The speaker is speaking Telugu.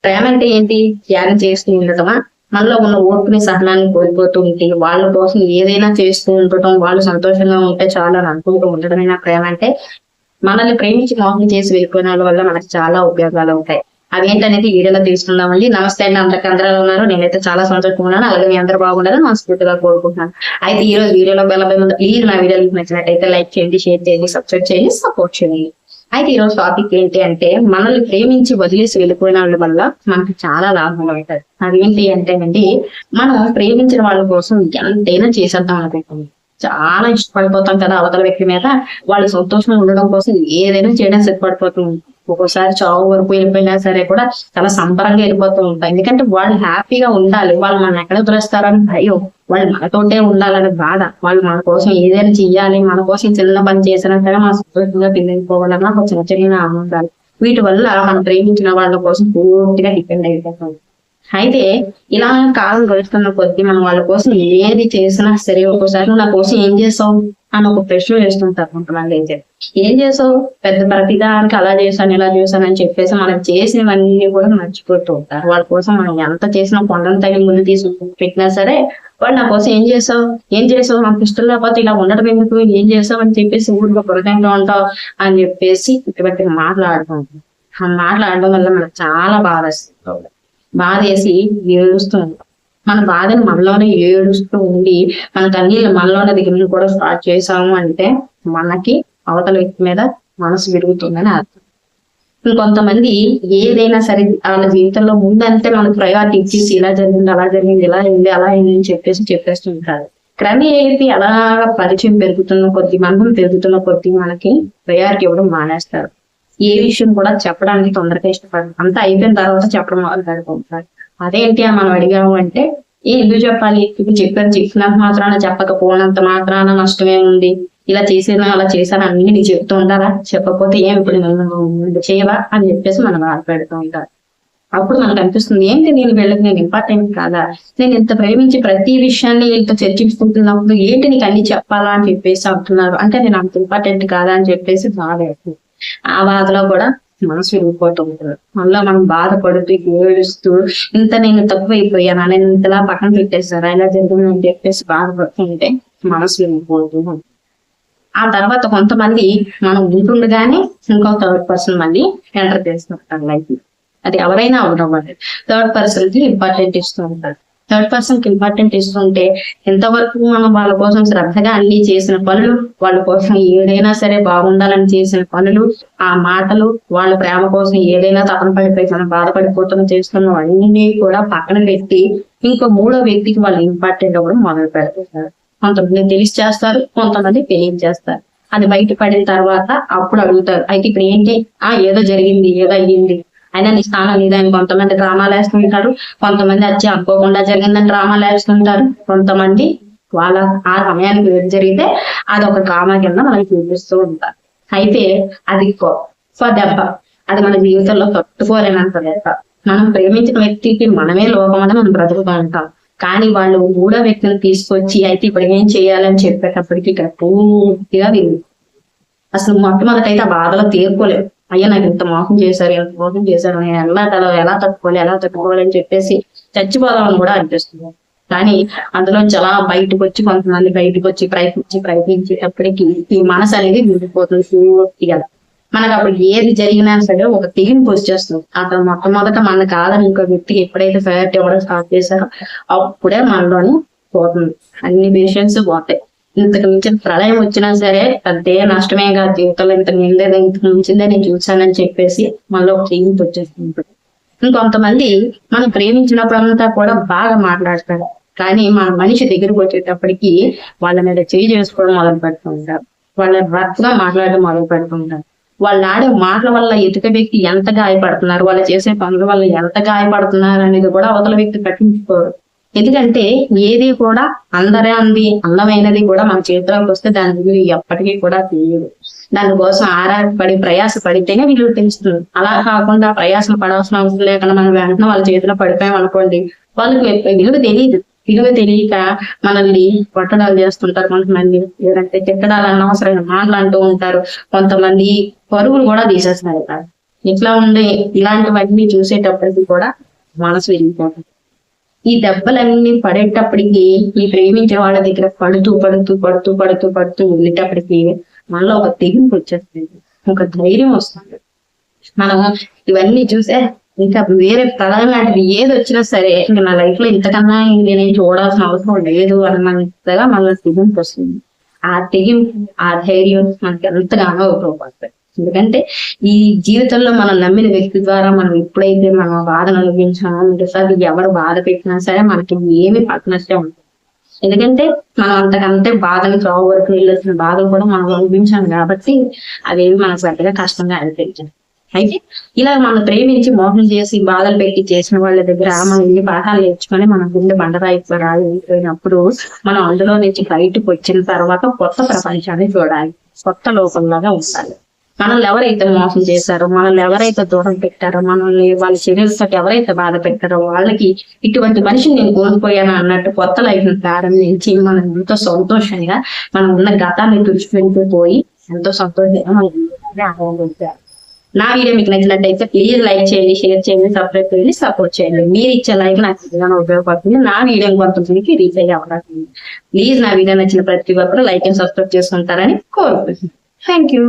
ప్రేమ అంటే ఏంటి? త్యాగం చేస్తూ ఉండటమా? మనలో ఉన్న ఓర్పుని, సహనాన్ని కోల్పోతూ ఉంటే వాళ్ళ కోసం ఏదైనా చేస్తూ ఉండటం, వాళ్ళు సంతోషంగా ఉంటే చాలు అని అనుకుంటూ ఉండటమేనా ప్రేమ అంటే? మనల్ని ప్రేమించి మోసం చేసి వెళ్ళిపోయిన వాళ్ళ వల్ల మనకు చాలా ఉపయోగాలు ఉంటాయి. అవేంటనేది వీడియోలో తెలుసుకుందామండి. నమస్తే అండి, అందరికీ అందరూ ఉన్నారు. నేనైతే చాలా సంతోషంగా ఉన్నాను. అలాగే మీ అందరూ బాగుండాలని మనస్ఫూర్తిగా కోరుకుంటున్నాను. అయితే ఈ రోజు వీడియోలో వెళ్ళబోయే ముందు ప్లీజ్ నా వీడియో నచ్చినట్టయితే లైక్ చేయండి, షేర్ చేయండి, సబ్స్క్రైబ్ చేయండి, సపోర్ట్ చేయండి. అయితే ఈ రోజు టాపిక్ ఏంటి అంటే, మనల్ని ప్రేమించి వదిలేసి వెళ్ళిపోయిన వాళ్ళ వల్ల మనకు చాలా లాభాలు ఉంటాయి. అదేంటి అంటే అండి, మనం ప్రేమించిన వాళ్ళ కోసం ఎంతైనా చేసేద్దాం అనుకుంటాం. చాలా ఇష్టపడిపోతాం కదా అవతల వ్యక్తి మీద. వాళ్ళు సంతోషంగా ఉండడం కోసం ఏదైనా చేయడానికి సిద్ధపడిపోతాం. ఒక్కోసారి చావు వరకు వెళ్ళిపోయినా సరే కూడా చాలా సంబరంగా వెళ్ళిపోతూ ఉంటాం. ఎందుకంటే వాళ్ళు హ్యాపీగా ఉండాలి, వాళ్ళు మన ఎక్కడ వదిలేస్తారని భయం, వాళ్ళు మనతోటే ఉండాలని బాధ, వాళ్ళు మన కోసం ఏదైనా చెయ్యాలి, మన కోసం చిన్న పని చేసినా సరే మన సంతోషంగా పిల్లలిపోవాలన్నా ఒక చిన్న చిన్న ఆనందాలు. వీటి వల్ల మనం ప్రేమించిన వాళ్ళ కోసం పూర్తిగా డిపెండ్ అయిపోతాం. అయితే ఇలా కాలం గడుస్తున్న కొద్దీ మనం వాళ్ళ కోసం ఏది చేసినా సరే, ఒక్కోసారి నువ్వు నా కోసం ఏం చేసావు అని ఒక ప్రశ్న వేస్తుంటారు కొంతమంది. అయితే ఏం చేసావు, పెద్ద ప్రతిదానికి అలా చేశాను ఇలా చేశాను అని చెప్పేసి మనం చేసినవన్నీ కూడా మర్చిపోతూ ఉంటారు. వాళ్ళ కోసం మనం ఎంత చేసినా కొండను తగిన ముందు తీసుకు పెట్టినా సరే, వాళ్ళు నా కోసం ఏం చేసావు నాకు ఇష్టం లేకపోతే ఇలా ఉండడం ఎందుకు, ఏం చేసావు అని చెప్పేసి ఊరిగా హృదయంగా ఉంటావు అని చెప్పేసి ఇటువంటి మాట్లాడుతూ ఉంటాం. ఆ మాట్లాడడం వల్ల మనకు చాలా బాధ వేసి ఏడుస్తూ ఉంటాం. మన బాధను మనలోనే ఏడుస్తూ ఉండి మన కన్నీళ్ళు మనలోనే దిగులు కూడా స్టార్ట్ చేసాము అంటే మనకి అవతల వ్యక్తి మీద మనసు విరుగుతుందని అర్థం. ఇంకొంతమంది ఏదైనా సరే వాళ్ళ జీవితంలో ముందంటే మనకు ప్రయారిటీ ఇచ్చేసి ఇలా జరిగింది అలా జరిగింది ఇలా అయింది అలా అయింది అని చెప్పేస్తుంటారు. క్రమే అయితే అలా పరిచయం పెరుగుతున్న కొద్ది, మనం పెరుగుతున్న కొద్ది మనకి ప్రయారిటీ ఇవ్వడం మానేస్తారు. ఏ విషయం కూడా చెప్పడానికి తొందరగా ఇష్టపడరు. అంతా అయిపోయిన తర్వాత చెప్పడం మొదలు పెడుతుంటారు. అదేంటి అని మనం అడిగాము అంటే, ఎందుకు చెప్పాలి, ఇప్పుడు చెప్పినంత మాత్రాన చెప్పకపోయినంత మాత్రాన నష్టమే ఉంది, ఇలా చేసాను అలా చేశాను అన్ని నీకు చెప్తూ ఉంటారా, చెప్పకపోతే ఏం ఇప్పుడు చేయవా అని చెప్పేసి మనం బాధపెడుతూ ఉంటారు. అప్పుడు మనకు అనిపిస్తుంది, ఏంటి నేను ఇంపార్టెంట్ కాదా, నేను ఇంత ప్రేమించి ప్రతి విషయాన్ని ఇంత చర్చించుకుంటున్నప్పుడు ఏంటి నీకు అన్ని చెప్పాలా అని చెప్పేసి అంటున్నారు అంటే నేను అంత ఇంపార్టెంట్ కాదా అని చెప్పేసి బాధ. ఆ బాధలో కూడా మనసు విరిగిపోతూ ఉంటుంది. మళ్ళీ మనం బాధపడుతూ ఏడుస్తూ నేను తక్కువైపోయాను, నేను ఇంతలా పక్కన పెట్టేస్తారా, ఇలా జరిగింది అని చెప్పేసి బాధపడుతుంటే మనసు విరిగిపోతూ ఉంటుంది. ఆ తర్వాత కొంతమంది మనం ఉంటుండగానే ఇంకో థర్డ్ పర్సన్ మళ్ళీ ఎంటర్ చేస్తూ ఉంటారు లైఫ్ లో. అది ఎవరైనా అవడం వల్ల థర్డ్ పర్సన్ కి ఇంపార్టెంట్ ఇస్తూ ఉంటారు. థర్డ్ పర్సన్ కి ఇంపార్టెంట్ ఇస్తుంటే ఎంతవరకు మనం వాళ్ళ కోసం శ్రద్ధగా అన్ని చేసిన పనులు, వాళ్ళ కోసం ఏదైనా సరే బాగుండాలని చేసిన పనులు, ఆ మాటలు, వాళ్ళ ప్రేమ కోసం ఏదైనా తపన పడిపోయి మనం బాధపడిపోతున్న చేస్తున్న అన్ని కూడా పక్కన పెట్టి ఇంకో మూడో వ్యక్తికి వాళ్ళు ఇంపార్టెంట్ అవ్వడం మొదలు పెడుతుంటారు. కొంతమంది తెలిసి చేస్తారు, కొంతమంది తెలియజేస్తారు. అది బయటపడిన తర్వాత అప్పుడు అడుగుతారు, అయితే ఇప్పుడు ఏంటి, ఏదో జరిగింది ఏదో అయ్యింది అయినా నీ స్థానం లేదని కొంతమంది డ్రామాలు వేస్తుంటారు. కొంతమంది వచ్చి అనుకోకుండా జరిగిందని డ్రామాలు వేస్తుంటారు. కొంతమంది వాళ్ళ ఆ సమయానికి ఏది జరిగితే అది ఒక డ్రామా కింద మనకి చూపిస్తూ ఉంటారు. అయితే అది గొప్ప దెబ్బ, అది మన జీవితంలో తట్టుకోలేనంత దెబ్బ. మనం ప్రేమించిన వ్యక్తికి మనమే లోపం అని మనం బ్రతుకుతూ ఉంటాం. కానీ వాళ్ళు మూడో వ్యక్తిని తీసుకొచ్చి అయితే ఇప్పుడు ఏం చేయాలని చెప్పేటప్పటికి ఇక్కడ పూర్తిగా అసలు మొట్టమొదటైతే ఆ బాధలో తీరుకోలేదు. అయ్యా నాకు ఇంత మోసం చేశారు నేను ఎలా తట్టుకోవాలి అని చెప్పేసి చచ్చిపోదామని కూడా అనిపిస్తుంది. కానీ అందులో చాలా కొంతమంది బయటకు వచ్చి ప్రయత్నించేటప్పటికి ఈ మనసు అనేది విడిపోతుంది పూర్తిగా. మనకు అప్పుడు ఏది జరిగినా సరే ఒక తెగింపు వచ్చేస్తుంది. అతను మొట్టమొదట మన కాదని ఇంకో వ్యక్తికి ఎప్పుడైతే ప్రయారిటీ ఇవ్వడం స్టార్ట్ చేశారో అప్పుడే మనలోని పోతుంది, అన్ని పేషెన్స్ పోతాయి. ఇంతకు మించిన ప్రళయం వచ్చినా సరే అదే నష్టమే కాదు, జీవితంలో ఇంతకు మించిందే నేను చూసానని చెప్పేసి మళ్ళీ ఒక తెగింపు వచ్చేస్తుంది. ఇంకొంతమంది మనం ప్రేమించినప్పుడంతా కూడా బాగా మాట్లాడతారు, కానీ మన మనిషి దగ్గరకు వచ్చేటప్పటికి వాళ్ళ మీద చేయి చేసుకోవడం మొదలు పెడుతూ ఉంటారు, వాళ్ళ రక్తగా మాట్లాడడం మొదలు పెడుతుంటారు. వాళ్ళు ఆడే మాటల వల్ల ఎదుట వ్యక్తి ఎంత గాయపడుతున్నారు, వాళ్ళు చేసే పనుల వల్ల ఎంత గాయపడుతున్నారు అనేది కూడా అవతల వ్యక్తి పట్టించుకోరు. ఎందుకంటే ఏది కూడా అందమైనది కూడా మన చేతిలోకి వస్తే దాని విలువ ఎప్పటికీ కూడా తెలియదు. దానికోసం ఆరాటపడి ప్రయాస పడితేనే విలువ తెలుస్తుంది. అలా కాకుండా ప్రయాసం పడాల్సిన అవసరం లేకుండా మనం వెంటనే వాళ్ళ చేతిలో పడిపోయాం అనుకోండి, వాళ్ళకి విలువ తెలియదు. విలువ తెలియక మనల్ని కొట్టడాలు చేస్తుంటారు కొంతమంది, లేదంటే తిట్టడాలు అనవసరమైన మాటలు అంటూ ఉంటారు. కొంతమంది పరుగులు కూడా తీసేస్తున్నారు. ఇట్లా ఉండే ఇలాంటివన్నీ చూసేటప్పటికి కూడా మనసు వెళ్ళిపోతుంది. ఈ దెబ్బలన్నీ పడేటప్పటికి ఈ ప్రేమించే వాళ్ళ దగ్గర పడుతూ వెళ్ళేటప్పటికి మనలో ఒక తెగింపు వచ్చేస్తుంది, ఒక ధైర్యం వస్తుంది. మనం ఇవన్నీ చూసే ఇంకా వేరే ప్రళయం లాంటిది ఏది వచ్చినా సరే ఇంకా నా లైఫ్ లో ఇంతకన్నా నేనేం చూడాల్సిన అవసరం లేదు అన్నంతగా మన తెగింపు వస్తుంది. ఆ తెగింపు, ఆ ధైర్యం మనకి ఎంతగానో ఉపయోగపడుతుంది. ఎందుకంటే ఈ జీవితంలో మనం నమ్మిన వ్యక్తి ద్వారా మనం ఎప్పుడైతే మనం బాధను అనుభవించామో అది ఎవరు బాధ పెట్టినా సరే మనకి ఏమి పట్టినట్టే ఉంటుంది. ఎందుకంటే మనం అంతకంటే బాధను చావు వరకు వెళ్ళొచ్చిన బాధలు కూడా మనం అనుభవించాం కాబట్టి అవేమి మనకు పెద్దగా కష్టంగా అనిపించాయి. అయితే ఇలా మనం ప్రేమించి మోసం చేసి బాధలు పెట్టి చేసిన వాళ్ళ దగ్గర మనం ఇన్ని పాఠాలు నేర్చుకొని మన గుండె బండరాయిపోయినప్పుడు మనం అందులో నుంచి బయటకు వచ్చిన తర్వాత కొత్త ప్రపంచాన్ని చూడాలి, కొత్త లోకంలాగా ఉండాలి. మనల్ని ఎవరైతే మోసం చేశారో, మనల్ని ఎవరైతే దూరం పెట్టారో, మనల్ని వాళ్ళ చర్యలతో ఎవరైతే బాధ పెట్టారో వాళ్ళకి ఇటువంటి మనిషిని నేను కోల్పోయాను అన్నట్టు కొత్త లైఫ్ ని ప్రారంభించి మనం ఎంతో సంతోషంగా మనం ఉన్న గతాన్ని తుడిచిపెట్టుకుపోయి ఎంతో సంతోషంగా మనం ఆనందించారు. నా వీడియో మీకు నచ్చినట్టయితే ప్లీజ్ లైక్ చేయండి, షేర్ చేయండి, సబ్స్క్రైబ్ చేయండి, సపోర్ట్ చేయండి. మీరు ఇచ్చే లైక్ నాకు ఎంతగానో ఉపయోగపడుతుంది, నా వీడియో కొంతమందికి రీచ్ అయ్యే అవకాశం ఉంది. ప్లీజ్ నా వీడియో నచ్చిన ప్రతి ఒక్కరు లైక్ అండ్ సబ్స్క్రైబ్ చేసుకుంటారని కోరుకుంటున్నాను. Thank you.